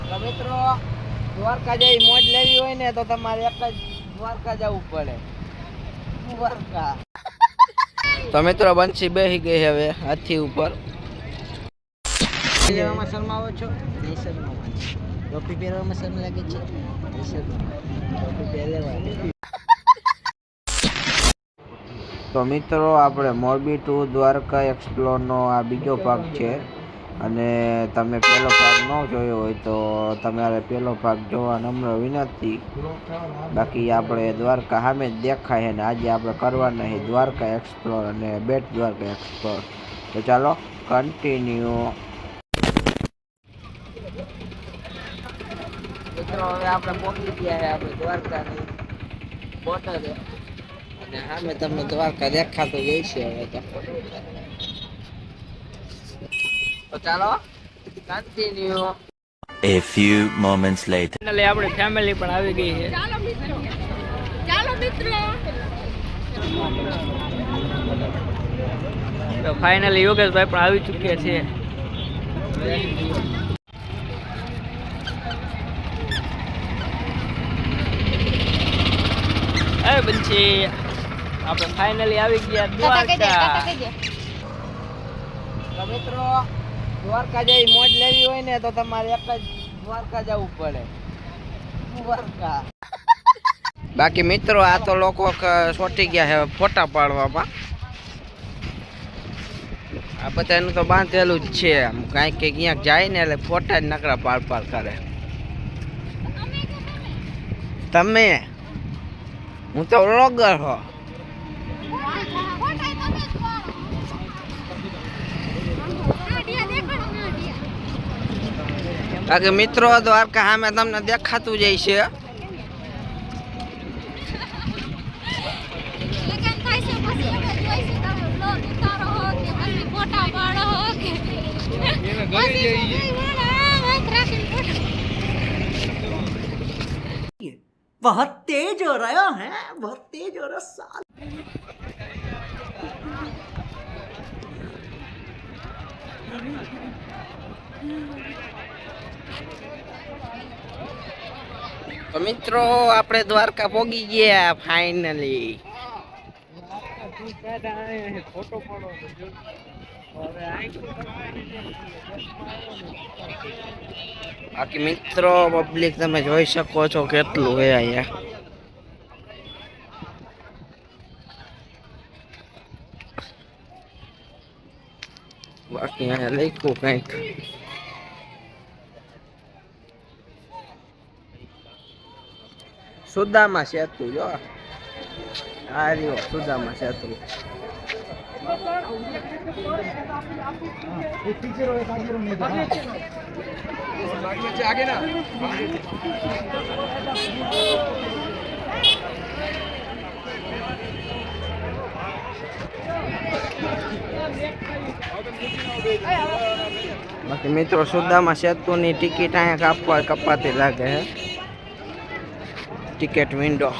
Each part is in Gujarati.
તો મિત્રો દ્વારકા જેવી મોજ લેવી હોય ને તો તમારે એક જ દ્વારકા જવું પડે. દ્વારકા. તો મિત્રો બંસી બેસી ગઈ હવે હાથી ઉપર. લેવામાં શરમાવો છો? નહીં શરમાવો. ટોપી પહેરવામાં શરમ લાગે છે? નહીં શરમાવો. ટોપી પહેરવા. તો મિત્રો આપણે મોરબી ટુ દ્વારકા એક્સપ્લોરનો આ બીજો ભાગ છે અને તમે પહેલો ભાગ ન જોયો હોય તો તમારે પહેલો ભાગ જોવા નમ્ર વિનંતી. બાકી આપણે દ્વારકા સામે જ દેખાય અને આજે આપણે કરવાના છે દ્વારકા એક્સપ્લોર અને બેટ દ્વારકા એક્સપ્લોર. તો ચાલો કન્ટિન્યુ. મિત્રો હવે આપણે પહોંચી ગયા છે આપણે દ્વારકાની બોર્ડરે અને સામે તમને દ્વારકા દેખાતું જ છે હવે તો ચાલો continue. A few moments later. Finally આપણી ફેમિલી પણ આવી ગઈ છે. ચાલો મિત્રો તો ફાઇનલી યોગેશભાઈ પણ આવી ચૂક્યા છે. અરે બંછી આપણે ફાઇનલી આવી ગયા દ્વારકા. તો મિત્રો દ્વારકા જેવી મોજ લેવી હોય ને તો તમારે એક જ દ્વારકા જવું પડે. દ્વારકા. બાકી મિત્રો આ તો લોકો છોટી ગયા છે ફોટા પાડવામાં. આ બધાનું તો બાંધેલું જ છે આમ કાંઈક કે ક્યાંક જાય ને એટલે ફોટા જ નકરા પાડ કરે. તમે હું તો વ્લોગર હો. બાકી મિત્રો દ્વારકા સામે તમને દેખાતું જાય છે. बहुत तेज हो रहा है, बहुत तेज हो रहा साल. તો મિત્રો આપણે દ્વારકા પોગી ગયા ફાઇનલી. બાકી મિત્રો પબ્લિક તમે જોઈ શકો છો કેટલું હે અહીંયા. બાકી અહીંયા લખ્યું કંઈક સુદામા સેતુ. જો આ રહ્યો સુદામા સેતુ. બાકી મિત્રો સુદામા સેતુની ટિકિટ અહીંયા કપાતી લાગે છે. Ticket window.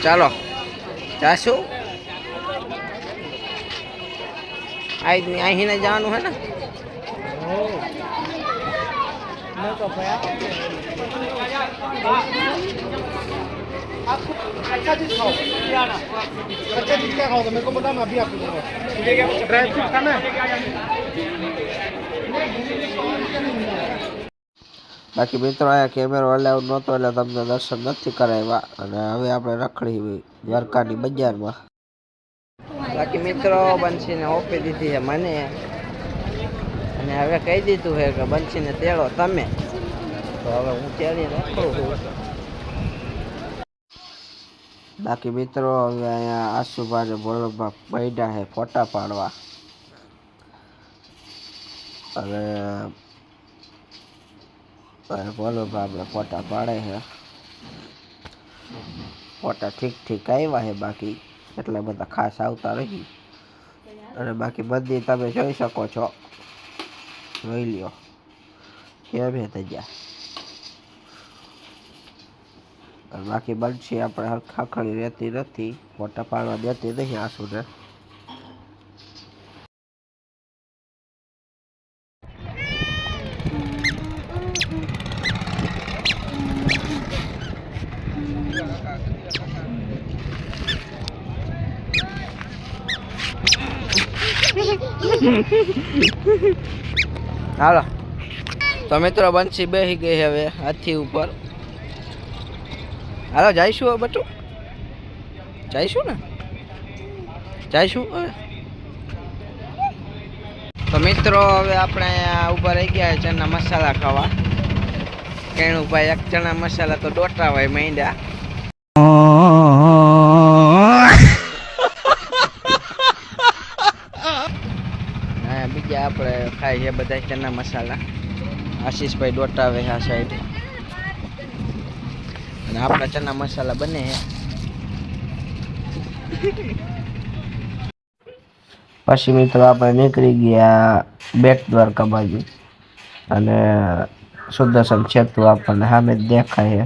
ચાલો જાશું. અહીં જવાનું હે ને. अच्छा चीज खाओ, अच्छा चीज क्या खाओगे मेरे को बता, मैं अभी आपको दूंगा. ड्राई फ्रूट खाना है? બાકી મિત્રો અહીંયા કેમેરો અલાઉડ નહોતો એટલે તમને દર્શન નથી કરાવ્યા અને હવે આપણે રખડી દ્વારકાની બજારમાં. બાકી મિત્રો બંસીને ઓપી દીધી છે મને અને હવે કહી દીધું છે કે બંસીને તેડો તમે. તો હવે હું તેડી રખડું છું. બાકી મિત્રો હવે અહીંયા આશુભાઈ બોલવા પડ્યા છે ફોટા પાડવા. હવે બોલો આપણે ફોટા પાડે છે. ફોટા ઠીક આવ્યા છે, બાકી એટલા બધા ખાસ આવતા રહી. અને બાકી બધી તમે જોઈ શકો છો, જોઈ લ્યો કેમ થઈ ગયા. બાકી બનશી આપણે હરખાખડી રહેતી નથી, ફોટા પાડવા દેતી નહીં આંસુને. હાલો તો મિત્રો બંસી બેસી ગઈ હવે હાથી ઉપર. હાલો જઈશું હવે બટુ, જઈશું ને, જઈશું હવે. તો મિત્રો હવે આપણે અહીંયા ઊભા રહી ગયા ચણા મસાલા ખાવા. કેણુભાઈ એક ચણા મસાલા તો ડોટાવાય માંડ્યા. બીજા આપણે ખાઈ છે બધા ચણા મસાલા. આશીષભાઈ ડોટાવે આ સાઈડ અને આપણા ચણા મસાલા બને છે. પછી મિત્રો આપણે નીકળી ગયા બેટ દ્વારકા બાજુ અને સુદર્શન સેતુ આપણને સામે જ દેખાય છે.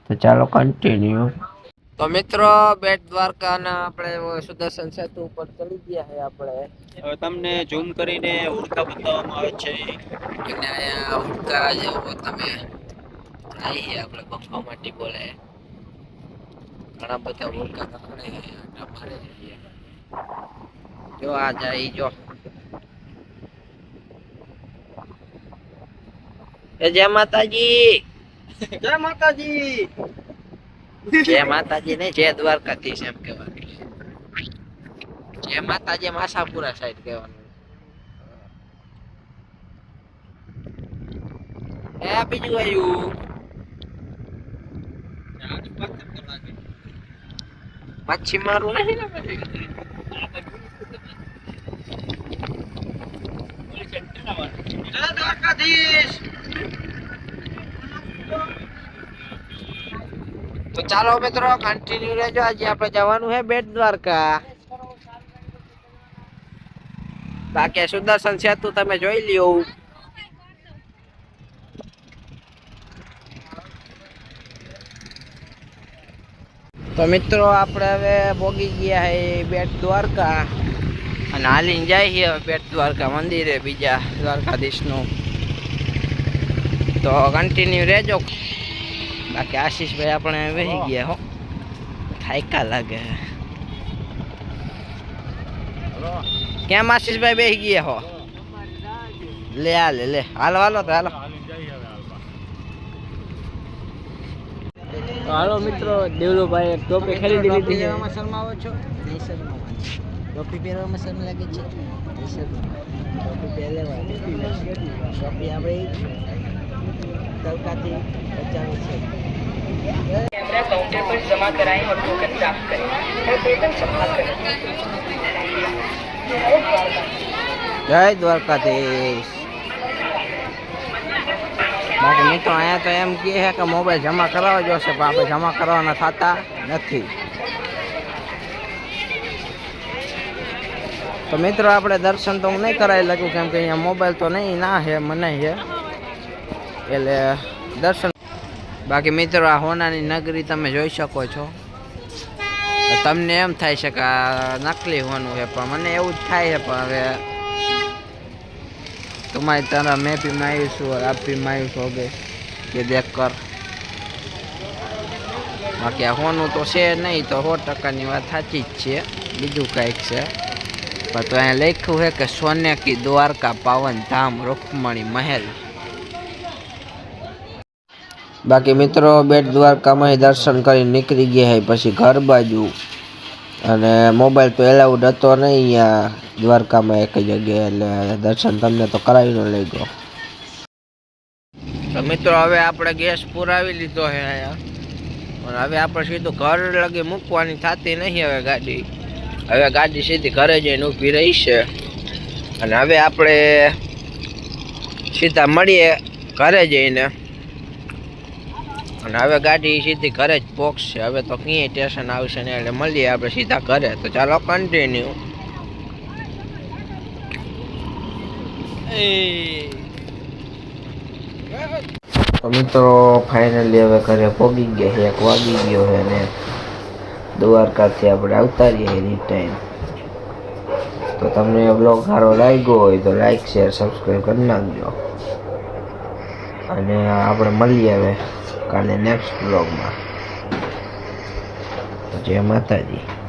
તો ચાલો કન્ટિન્યુ. તો મિત્રો બેટ દ્વારકાના આપણે સુદર્શન સેતુ ઉપર ચડી ગયા છે આપણે. હવે તમને ઝૂમ કરીને ઉડકા બતાવવામાં આવે છે. અને અહીંયા ઉડકા જેવો તમે આવીએ આપણે બફા માટી બોલે ઘણા બધા ઉડકા પકડે આટા મારે છે. જો આ જાય જો જય માતાજી, જય માતાજી. જય માતાજી નહીં, જય દ્વારકાધીશ એમ કહેવાનું. જય માતાજી એમ આશાપુરા સાઈડ કહેવાનું. બીજું આવ્યું માછી મારું નહીં ને તો ચાલો મિત્રો કન્ટિન્યુ રહેજો. આજે આપણે જવાનું છે બેટ દ્વારકા. બાકી સુદર્શન સેતુ તમે જોઈ લ્યો. તો મિત્રો આપણે હવે પોગી ગયા હે બેટ દ્વારકા અને હાલીને જાય છે બેટ દ્વારકા મંદિરે બીજા દ્વારકાધીશનું. તો કન્ટિન્યુ રહેજો. બાકી આશીષભાઈ આપણે વહી ગયા હો, થાયકા લાગે. કેમ આશીષભાઈ બેસી ગયા હો? લે હાલે લે હાલો હાલો તો હાલો. તો હાલો મિત્રો, દેવલુભાઈ એક ટોપી ખરીદી લીધી છે. શરમાવો છો? નહીં શરમાવો. ટોપી પહેરવામાં શરમ લાગે છે? નહીં શરમાવો. ટોપી પહેરવાની. ટોપી આપણે તલકાથી બચાવી છે. कैमरा काउंटर पर जमा कराएं और टोकन प्राप्त करें और वेतन संभाल करें। જય દ્વારકાધીશ. બાકી મિત્રો અહીંયા તો એમ કહે છે કે મોબાઈલ જમા કરાવવા જોશે, પણ આપણે જમા કરવાના થતા નથી. તો મિત્રો આપણે દર્શન તો હું નહીં કરાવી લખું, કેમ કે અહીંયા મોબાઈલ તો નહીં ના છે મને છે એટલે દર્શન. બાકી મિત્રો આ હોનાની નગરી તમે જોઈ શકો છો. તમને એમ થાય છે કે આ નકલી હોનું છે, પણ મને એવું જ થાય છે. પણ હવે तुम्हारी तरह मैं भी मायूस हूँ और आप भी मायूस हो गए ये देख कर. बाकी होनु तो છે નહીં તો 100%ની વાત સાચી જ છે. બીજું કંઈક છે પણ તો અહીંયા લખ્યું છે કે સોને કી દ્વારકા પાવન ધામ રૂકમણી મહેલ. બાકી મિત્રો બેટ દ્વારકામાં દર્શન કરી નીકળી ગયા છે પછી ઘર બાજુ. અને મોબાઈલ તો એલાઉડ હતો નહીં અહીંયા દ્વારકામાં એક જગ્યાએ, એટલે દર્શન તમને તો કરાવી ન લઈ ગયો. તો મિત્રો હવે આપણે ગેસ પુરાવી લીધો છે અહીંયા, પણ હવે આપણે સીધું ઘર લગી મૂકવાની થતી નહીં. હવે ગાડી સીધી ઘરે જઈને ઊભી રહી છે. અને હવે આપણે સીધા મળીએ ઘરે જઈને. અને હવે ગાડી સીધી ઘરે જ પહોંચશે. હવે તો ક્યાંય સ્ટેશન આવશે ને એટલે મળીએ આપણે સીધા ઘરે. તો ચાલો કન્ટિન્યુ. તો મિત્રો ફાઇનલી હવે ઘરે પહોંચી ગયા છે. 1 વાગી ગયો છે ને દ્વારકાથી આપણે આવતા રહીએ રિટાઈમ. તો તમને બ્લોગ સારો લાગ્યો હોય તો લાઈક શેર સબસ્ક્રાઈબ કરી નાખજો. અને આપણે મળીએ હવે કાલે નેક્સ્ટ બ્લોગમાં. જય માતાજી.